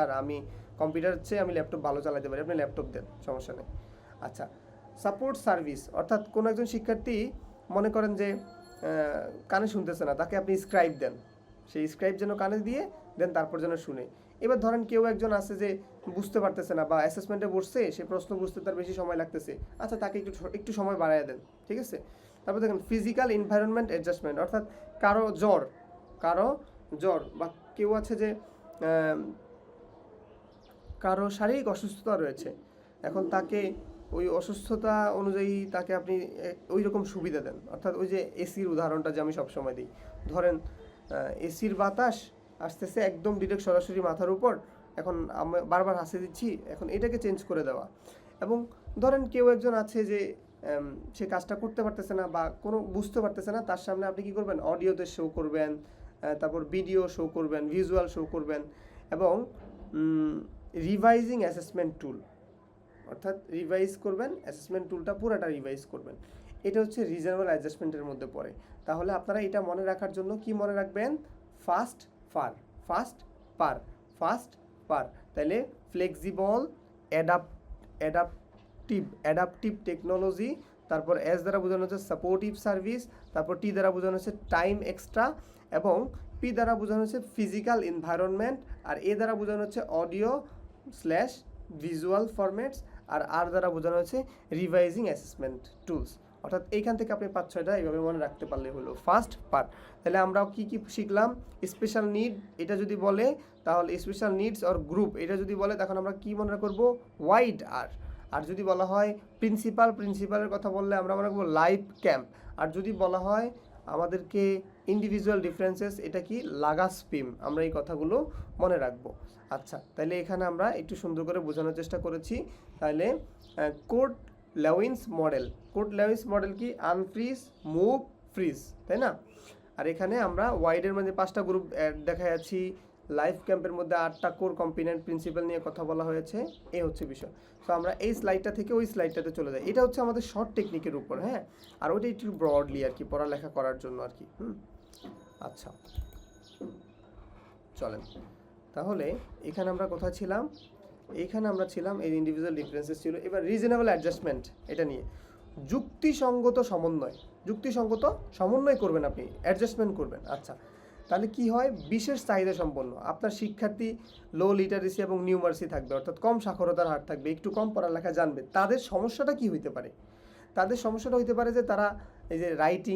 আর আমি কম্পিউটার চেয়ে আমি ল্যাপটপ ভালো চালাতে পারি, আপনি ল্যাপটপ দেন, সমস্যা নেই। আচ্ছা, সাপোর্ট সার্ভিস, অর্থাৎ কোনো একজন শিক্ষার্থী মনে করেন যে কানে শুনতেছে না, তাকে আপনি স্ক্রাইব দেন, সেই স্ক্রাইব যেন কানে দিয়ে দেন, তারপর যেন শুনে। এবার ধরেন কেউ একজন আছে যে বুঝতে পারতেছে না বা অ্যাসেসমেন্টে বসছে, সে প্রশ্ন বুঝতে তার বেশি সময় লাগতেছে, আচ্ছা তাকে একটু সময় বাড়ায় দেন, ঠিক আছে। তারপর দেখেন ফিজিক্যাল এনভায়রনমেন্ট অ্যাডজাস্টমেন্ট, অর্থাৎ কারো জ্বর বা কেউ আছে যে কারো শারীরিক অসুস্থতা রয়েছে, এখন তাকে ওই অসুস্থতা অনুযায়ী তাকে আপনি ওই রকম সুবিধা দেন। অর্থাৎ ওই যে এসির উদাহরণটা যে আমি সবসময় দিই, ধরেন এসির বাতাস আসতেছে একদম ডিরেক্ট সরাসরি মাথার উপর, এখন আমি বারবার হাসি দিচ্ছি, এখন এটাকে চেঞ্জ করে দেওয়া। এবং ধরেন কেউ একজন আছে যে সে কাজটা করতে পারতেছে না বা কোনো বুঝতে পারতেছে না, তার সামনে আপনি কী করবেন, অডিওতে শো করবেন, তারপর ভিডিও শো করবেন, ভিজুয়াল শো করবেন। এবং রিভাইজিং অ্যাসেসমেন্ট টুল, অর্থাৎ রিভাইজ করবেন, অ্যাসেসমেন্ট টুলটা পুরোটা রিভাইজ করবেন। এটা হচ্ছে রিজনেবল অ্যাডজাস্টমেন্টের মধ্যে পড়ে। তাহলে আপনারা এটা মনে রাখার জন্য কি মনে রাখবেন, ফাস্ট ফার, ফাস্ট পার, ফাস্ট পার। তাহলে ফ্লেক্সিবল, অ্যাডাপটিভ টেকনোলজি, তারপর এস দ্বারা বোঝানো হচ্ছে সাপোর্টিভ সার্ভিস, তারপর টি দ্বারা বোঝানো হচ্ছে টাইম এক্সট্রা, এবং পি দ্বারা বোঝানো হচ্ছে ফিজিক্যাল এনভায়রনমেন্ট, আর এ দ্বারা বোঝানো হচ্ছে অডিও স্ল্যাশ ভিজুয়াল ফরম্যাটস, আর আর দ্বারা বোঝানো হচ্ছে রিভাইজিং অ্যাসেসমেন্ট টুলস। অর্থাৎ এইখান থেকে আপনি 5-6টা এইভাবে মনে রাখতে পারলে হলো ফার্স্ট পার্ট। তাহলে আমরা কি কি শিখলাম, স্পেশাল নিড এটা যদি বলে তাহলে স্পেশাল নিডস অর গ্রুপ, এটা যদি বলে তখন আমরা কি মনে করবো, ওয়াইড আর। আর যদি বলা হয় প্রিন্সিপালের কথা বললে আমরা মনে করবো লাইভ ক্যাম্প। আর যদি বলা হয় আমাদেরকে ইন্ডিভিজুয়াল ডিফারেন্সেস, এটা কি লাগাস পিম, আমরা এই কথাগুলো মনে রাখবো। আচ্ছা, তাহলে এখানে আমরা একটু সুন্দর করে বোঝানোর চেষ্টা করেছি। তাহলে কোড লেউইন্স মডেল কি, আনফ্রিজ, মুভ, ফ্রিজ, তাই না। আর এখানে আমরা ওয়াইডের মধ্যে 5টা গ্রুপ দেখা যাচ্ছি, লাইফ ক্যাম্পের মধ্যে 8টা কোর কম্পিনেন্ট প্রিন্সিপাল নিয়ে কথা বলা হয়েছে, এই হচ্ছে বিষয়। তো আমরা এই স্লাইডটা থেকে ওই স্লাইডটাতে চলে যাই, এটা হচ্ছে আমাদের শর্ট টেকনিকের উপর, হ্যাঁ। আর ওইটা একটু ব্রডলি আর কি, পড়ালেখা করার জন্য আর কি। আচ্ছা চলেন, তাহলে এখানে আমরা কোথায় ছিলাম, এইখানে আমরা ছিলাম, এই ইন্ডিভিজুয়াল ডিফারেন্সেস ছিল। এবার রিজনেবল অ্যাডজাস্টমেন্ট, এটা নিয়ে যুক্তিসঙ্গত সমন্বয় করবেন, আপনি অ্যাডজাস্টমেন্ট করবেন। আচ্ছা, তাহলে কি হয়, বিশেষ চাহিদা সম্পন্ন আপনার শিক্ষার্থী লো লিটারেসি এবং নিউমার্সি থাকবে, অর্থাৎ কম সাক্ষরতার হার থাকবে, একটু কম পড়ালেখা জানবে, তাদের সমস্যাটা কি হইতে পারে, তাদের সমস্যাটা হইতে পারে যে তারা এই যে রাইটিং